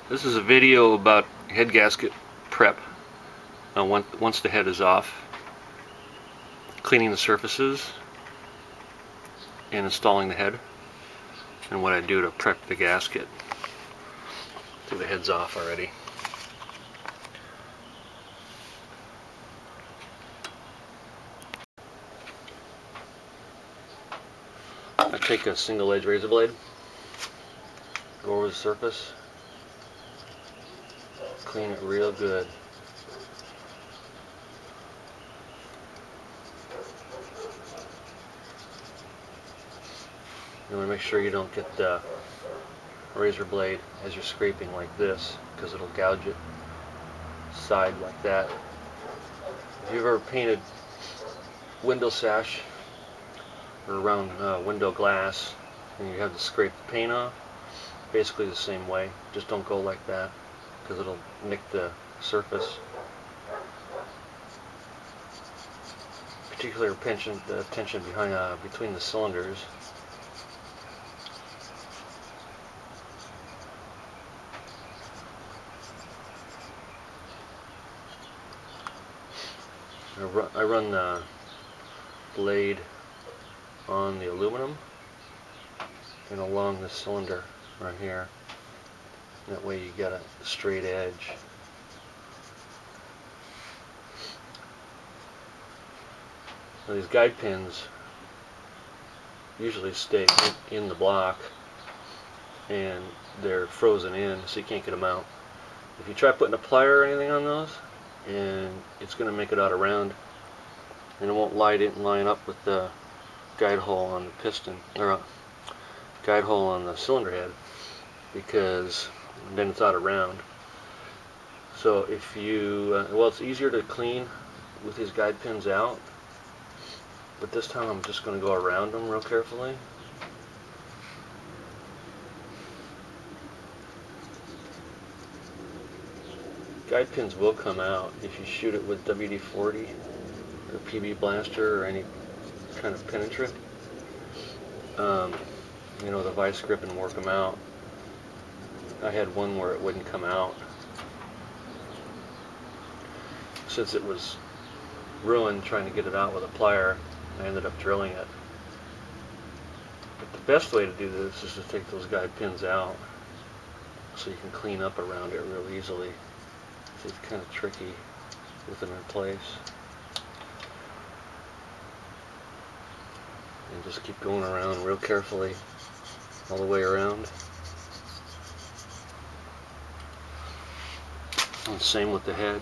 This is a video about head gasket prep. Once the head is off, cleaning the surfaces and installing the head, and what I do to prep the gasket. So the head's off already. I take a single edge razor blade, go over the surface, clean it real good. You want to make sure you don't get the razor blade as you're scraping like this, because it'll gouge it side like that. If you've ever painted window sash or around window glass and you have to scrape the paint off, basically the same way. Just don't go like that, because it'll nick the surface. Particular the tension behind between the cylinders. I run the blade on the aluminum and along the cylinder right here. That way you get a straight edge. Now these guide pins usually stay in the block and they're frozen in, so you can't get them out. If you try putting a plier or anything on those, and it's going to make it out around, and it won't line up with the guide hole on the piston, or guide hole on the cylinder head, because then it's out around. So if you, well, it's easier to clean with these guide pins out, but this time I'm just going to go around them real carefully. Guide pins will come out if you shoot it with WD-40 or PB blaster or any kind of penetrant. You know, the vice grip and work them out. I had one where it wouldn't come out. Since it was ruined trying to get it out with a plier, I ended up drilling it. But the best way to do this is to take those guide pins out so you can clean up around it real easily. It's kind of tricky with them in place. And just keep going around real carefully all the way around. And same with the head.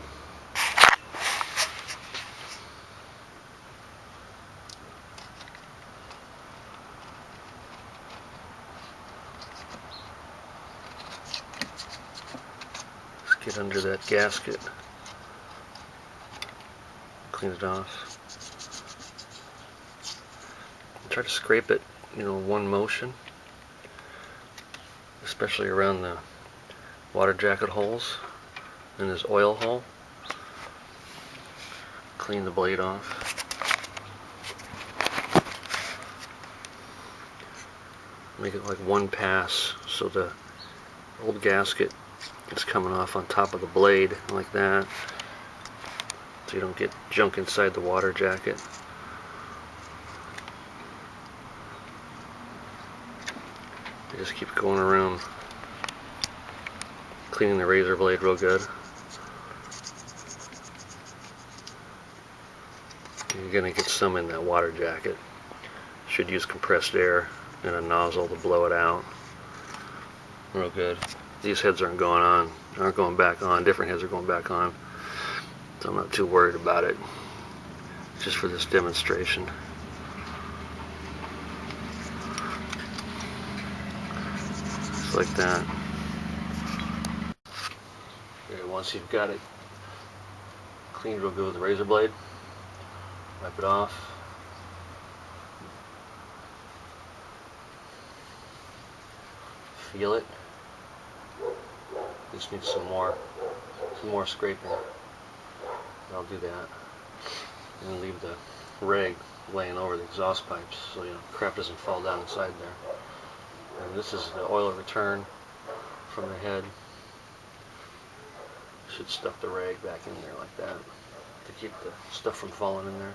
Just get under that gasket, clean it off. Try to scrape it, you know, one motion, especially around the water jacket holes and this oil hole. Clean the blade off. Make it like one pass, so the old gasket is coming off on top of the blade like that, so you don't get junk inside the water jacket. You just keep going around, cleaning the razor blade real good. You're going to get some in that water jacket. Should use compressed air and a nozzle to blow it out real good. These heads aren't going back on. Different heads are going back on, so I'm not too worried about it. Just for this demonstration. Just like that. Okay, once you've got it cleaned real good with the razor blade, wipe it off. Feel it. Just need some more scraping. I'll do that. And leave the rag laying over the exhaust pipes, so you know crap doesn't fall down inside there. And this is the oil return from the head. Should stuff the rag back in there like that to keep the stuff from falling in there.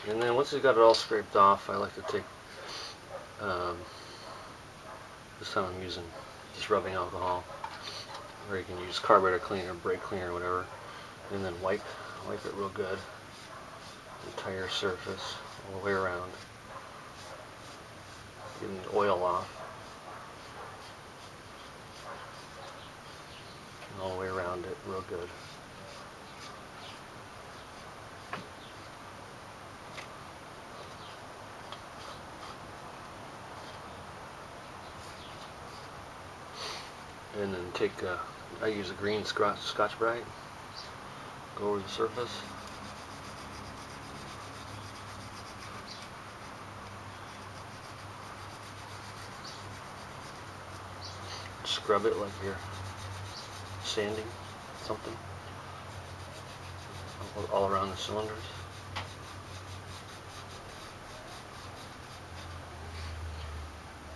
And then once you've got it all scraped off, I like to take, this time I'm using just rubbing alcohol, or you can use carburetor cleaner, brake cleaner, or whatever, and then wipe it real good, the entire surface all the way around, getting the oil off, and all the way around it real good. And then take, I use a green Scotch-Brite, go over the surface. Scrub it like you're sanding something all around the cylinders.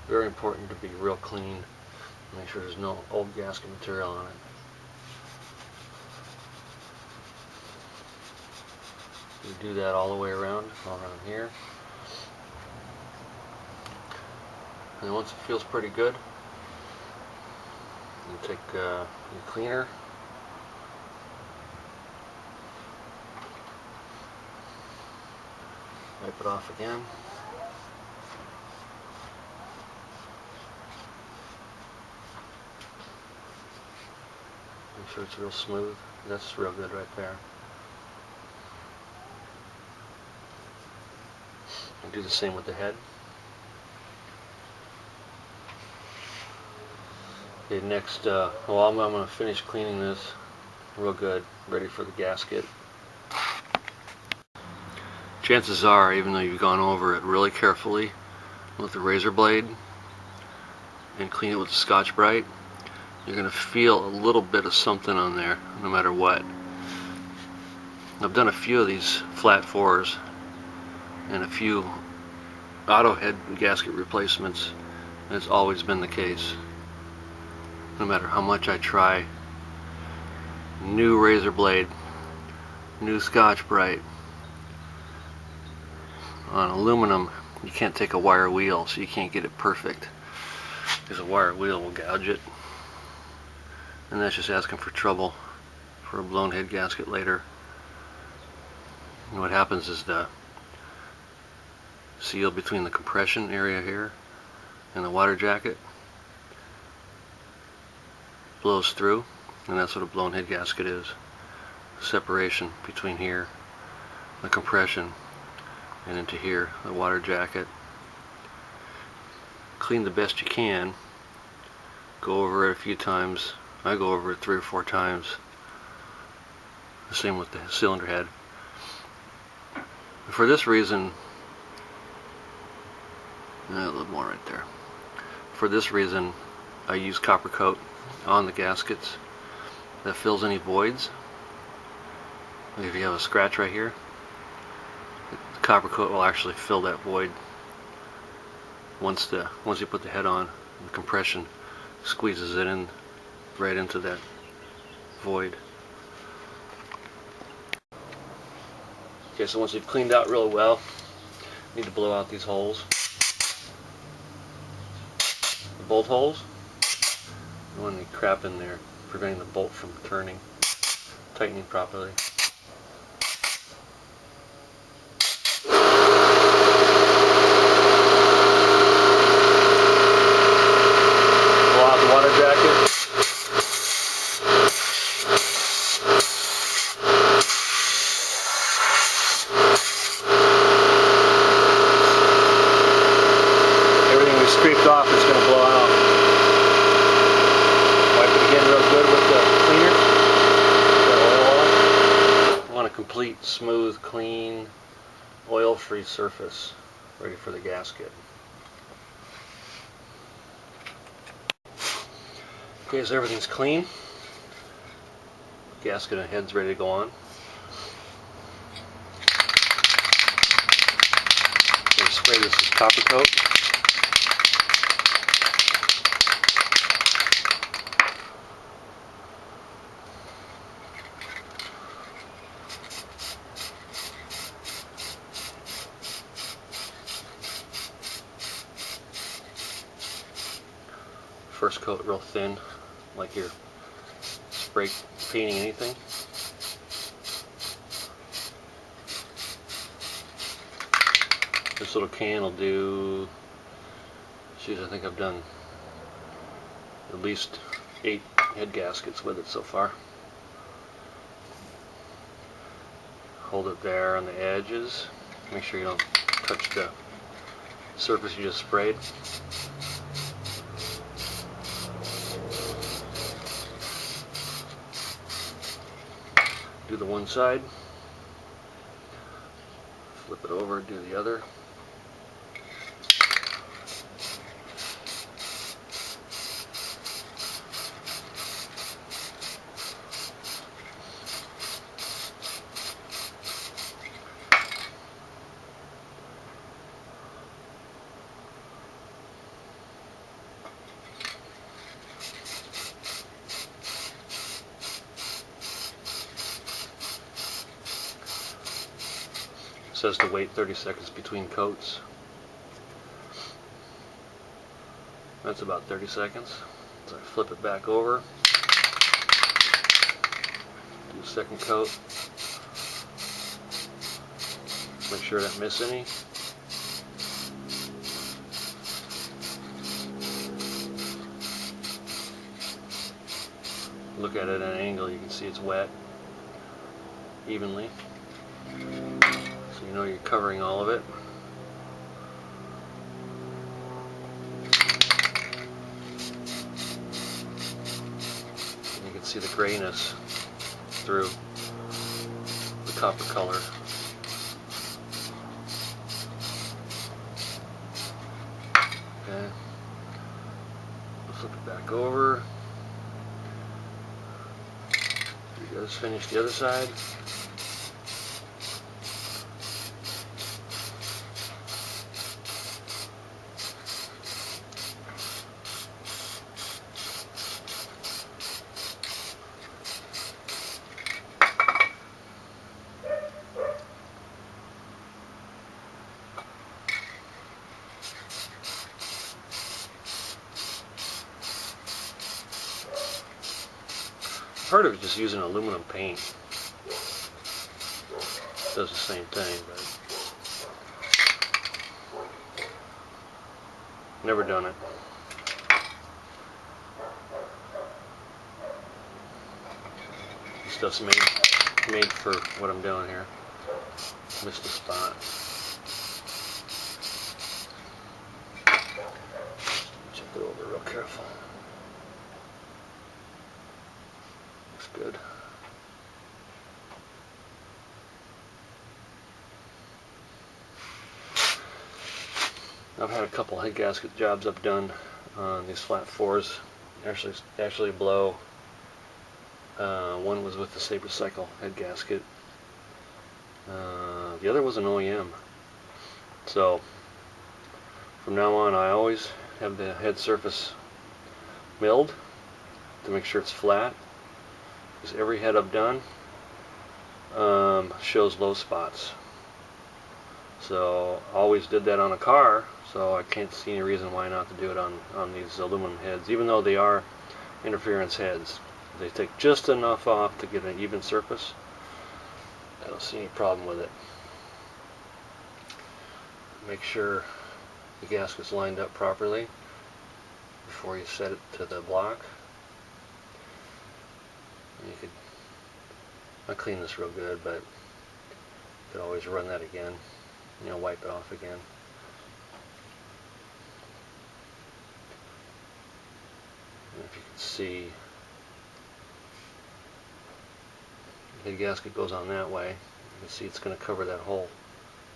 Very important to be real clean. Make sure there's no old gasket material on it. You do that all the way around, all around here. And once it feels pretty good, you take your cleaner, wipe it off again. Make sure it's real smooth. That's real good right there. And do the same with the head. Okay, next, well, I'm going to finish cleaning this real good, ready for the gasket. Chances are, even though you've gone over it really carefully with the razor blade and clean it with the Scotch-Brite, you're going to feel a little bit of something on there, no matter what. I've done a few of these flat fours and a few auto head gasket replacements, and it's always been the case. No matter how much I try, new razor blade, new Scotch-Brite. On aluminum, you can't take a wire wheel, so you can't get it perfect, because a wire wheel will gouge it. And that's just asking for trouble for a blown head gasket later. And what happens is the seal between the compression area here and the water jacket blows through, and that's what a blown head gasket is. Separation between here, the compression, and into here, the water jacket. Clean the best you can. Go over it a few times. I go over it 3 or 4 times. The same with the cylinder head. For this reason, a little more right there. For this reason, I use copper coat on the gaskets. That fills any voids. If you have a scratch right here, the copper coat will actually fill that void. Once you put the head on, the compression squeezes it in right into that void. Okay, so once you've cleaned out really well, you need to blow out these holes. The bolt holes. You want any crap in there, preventing the bolt from turning, tightening properly. Blow out the water jacket. Everything we scraped off is going to blow out. Wipe it again real good with the cleaner. Get oil off. I want a complete, smooth, clean, oil-free surface ready for the gasket. Okay, so everything's clean. Gasket and head's ready to go on. We'll spray this with copper coat. first coat real thin, like you're spray painting anything. This little can will do, geez, I think I've done at least 8 head gaskets with it so far. Hold it there on the edges. Make sure you don't touch the surface you just sprayed. Do the one side. Flip it over, do the other. It says to wait 30 seconds between coats. That's about 30 seconds. So I flip it back over. Do the second coat. Make sure I don't miss any. Look at it at an angle, you can see it's wet evenly. So you know you're covering all of it. And you can see the grayness through the copper color. Okay. Flip it back over. You guys finish the other side. Part of it just using aluminum paint. Does the same thing, but never done it. This stuff's made for what I'm doing here. Missed a spot. Check it over real careful. Looks good. I've had a couple head gasket jobs I've done on these flat fours. Actually blow. One was with the Saber Cycle head gasket. The other was an OEM. So from now on, I always have the head surface milled to make sure it's flat. Because every head I've done shows low spots. So always did that on a car. So I can't see any reason why not to do it on these aluminum heads, even though they are interference heads. They take just enough off to get an even surface. I don't see any problem with it. Make sure the gasket's lined up properly before you set it to the block. And you could, I clean this real good, but you could always run that again. You know, wipe it off again. And if you can see, the gasket goes on that way. You can see it's going to cover that hole,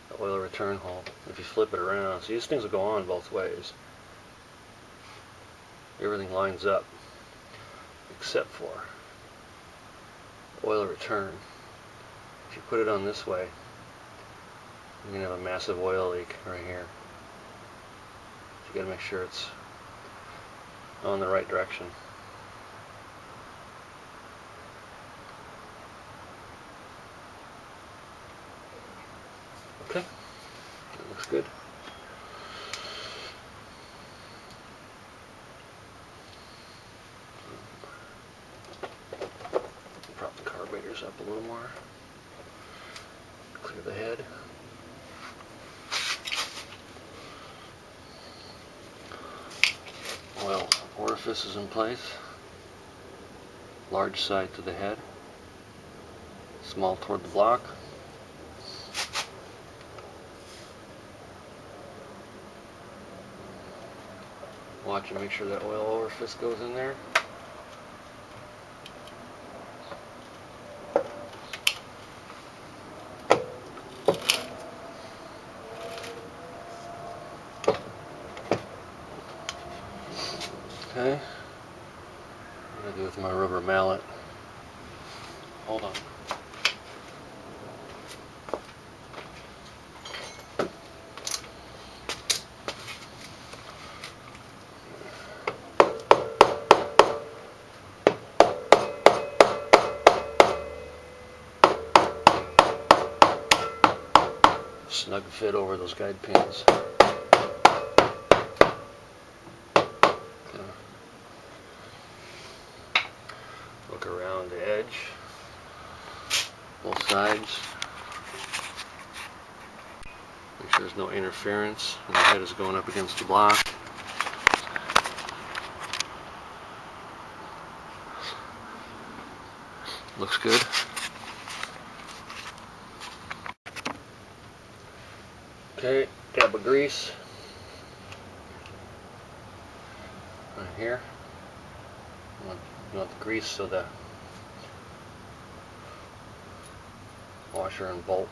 the oil return hole. If you flip it around, see, these things will go on both ways. Everything lines up except for oil return. If you put it on this way, you're going to have a massive oil leak right here. So you got to make sure it's on the right direction. Okay, that looks good. pliers up a little more. Clear the head. Oil orifice is in place. Large side to the head. Small toward the block. Watch and make sure that oil orifice goes in there. Okay. What do I do with my rubber mallet? Hold on. Snug fit over those guide pins. Okay. Look around the edge, both sides. Make sure there's no interference and the head is going up against the block. Looks good. Okay, dab of grease right here. You want the grease so the washer and bolt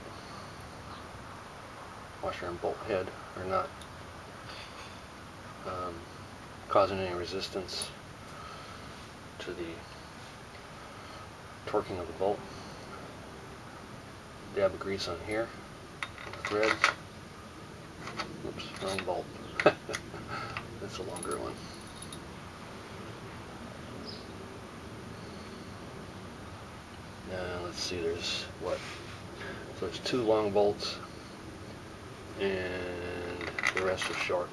head are not causing any resistance to the torquing of the bolt. Dab of grease on here, thread. Oops, wrong bolt. That's a longer one. Now let's see, there's what? So there's 2 long bolts and the rest are short.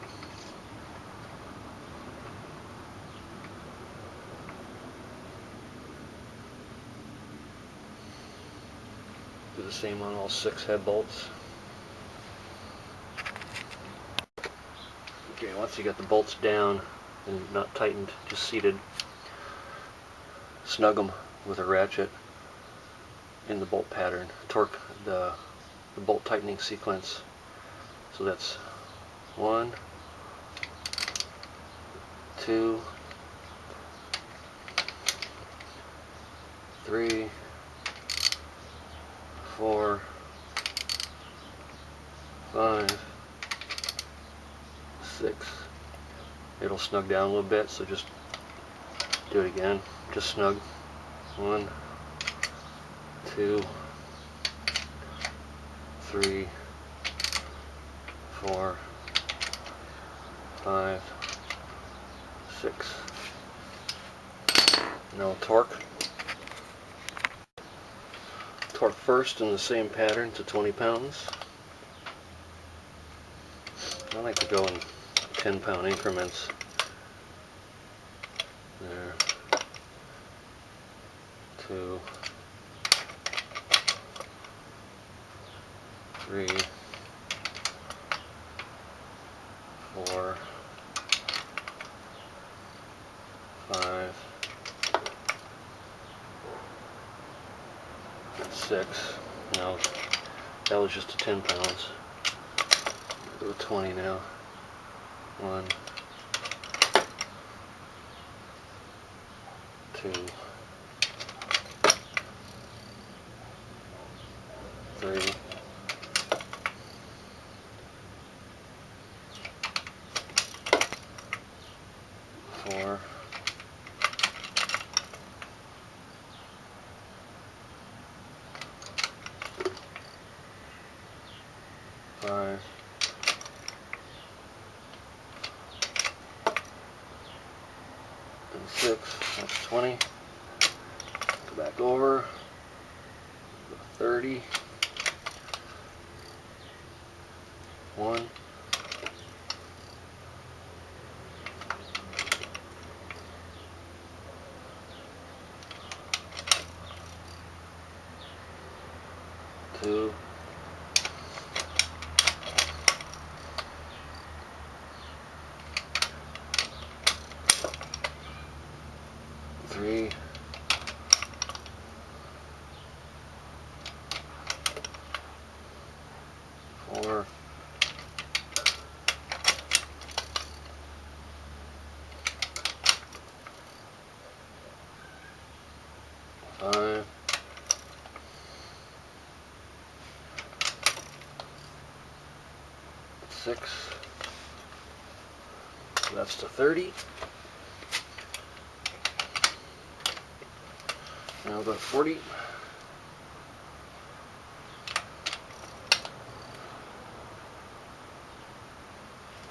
Do the same on all 6 head bolts. Okay, once you got the bolts down and not tightened, just seated, snug them with a ratchet in the bolt pattern. Torque the bolt tightening sequence. So that's 1, 2, 3, 4, 5, 6. It'll snug down a little bit, so just do it again. Just snug. 1, 2, 3, 4, 5, 6. Now torque. Torque first in the same pattern to 20 pounds. I like to go in 10-pound increments. There. 2, 3, 4, 5, and 6. Now that was just to 10 pounds. Go to 20 now. 1, 2, 3, 4, 5, and 6. That's 20. Go back over. 30. 1. 2, 3, 4, 5, 6. So that's to 30. Now we'll go to 40.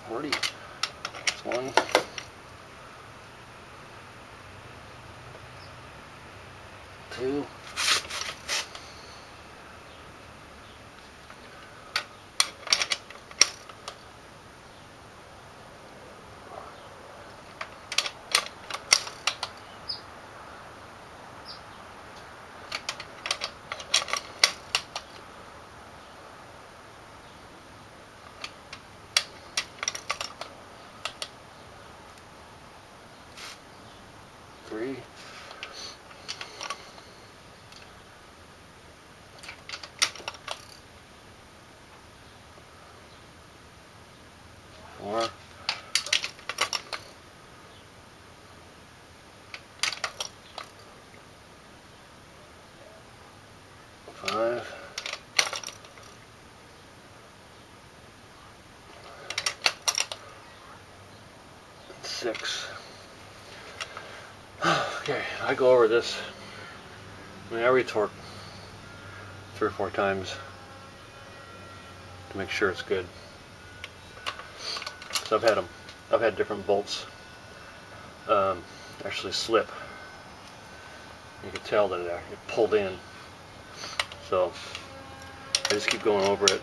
40. That's 1. 2. 3. 4. 5. 6. Okay, I go over this. I retorque 3 or 4 times to make sure it's good. So I've had different bolts actually slip. You can tell that it pulled in. So I just keep going over it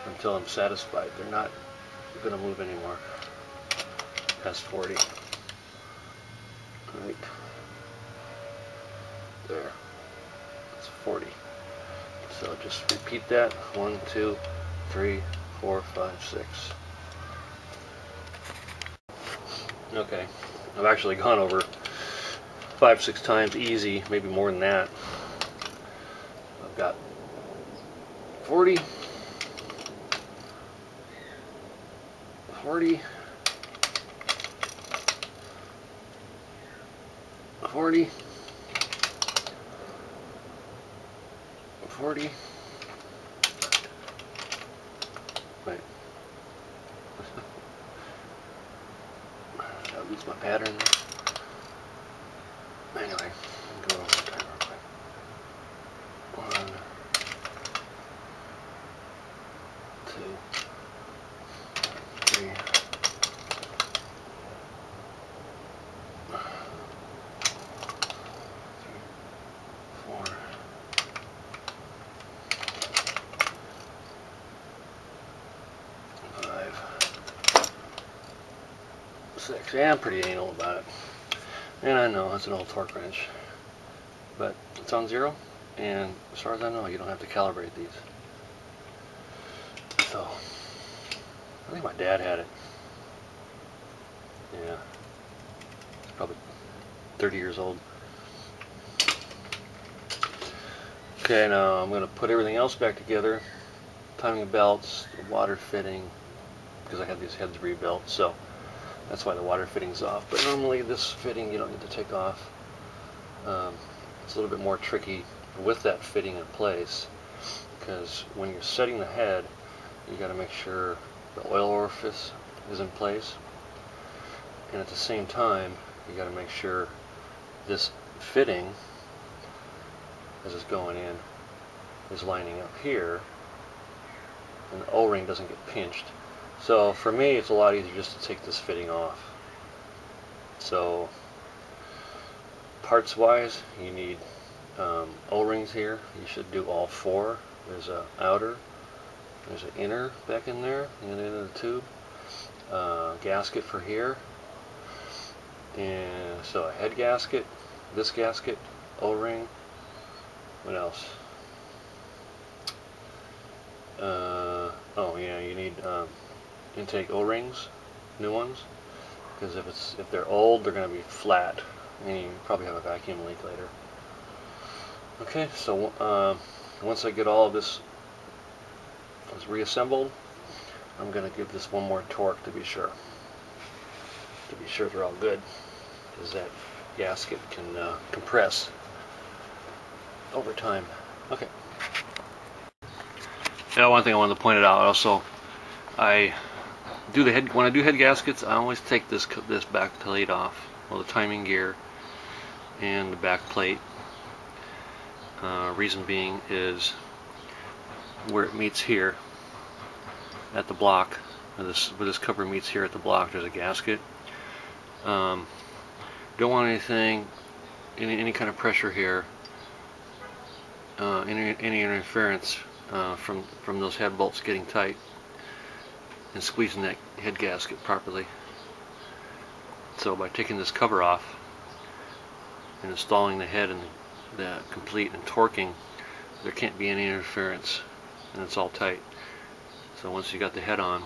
until I'm satisfied they're not going to move anymore. Past 40. Right there. That's 40. So just repeat that. 1, 2, 3, 4, 5, 6. Okay, I've actually gone over 5, 6 times easy, maybe more than that. I've got 40, 40, 40, 40. Wait. I'll lose my pattern. Anyway, go over one time real quick. 1, 2, 3, 4, 5, 6. Yeah, I'm pretty anal about it. And I know it's an old torque wrench, but it's on 0, and as far as I know, you don't have to calibrate these. So, I think my dad had it. Yeah, it's probably 30 years old. Okay, now I'm going to put everything else back together. Timing belts, the water fitting, because I had these heads rebuilt, so that's why the water fitting's off. But normally this fitting you don't need to take off. It's a little bit more tricky with that fitting in place, because when you're setting the head, you got to make sure the oil orifice is in place, and at the same time you got to make sure this fitting, as it's going in, is lining up here, and the O-ring doesn't get pinched. So for me, it's a lot easier just to take this fitting off. So parts wise, you need O-rings here. You should do all 4. There's an outer, there's an inner back in there, and the end of the tube. Gasket for here, and so a head gasket, this gasket, O-ring. What else? Oh yeah, you need intake O-rings, new ones, because if they're old, they're going to be flat, and you probably have a vacuum leak later. Okay, so once I get all of this reassembled, I'm going to give this one more torque to be sure they're all good, because that gasket can compress over time. Okay. Now, one thing I wanted to point it out also, when I do head gaskets, I always take this back plate off, well, the timing gear and the back plate. Reason being is where it meets here at the block, where this cover meets here at the block, there's a gasket. Don't want anything, any kind of pressure here, any interference from those head bolts getting tight and squeezing that head gasket properly. So by taking this cover off and installing the head and the complete and torquing, there can't be any interference, and it's all tight. So once you got the head on,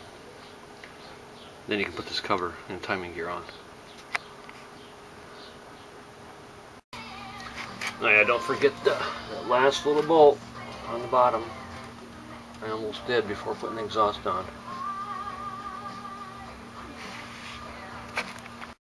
then you can put this cover and timing gear on. Oh yeah, don't forget that last little bolt on the bottom. I almost did before putting the exhaust on.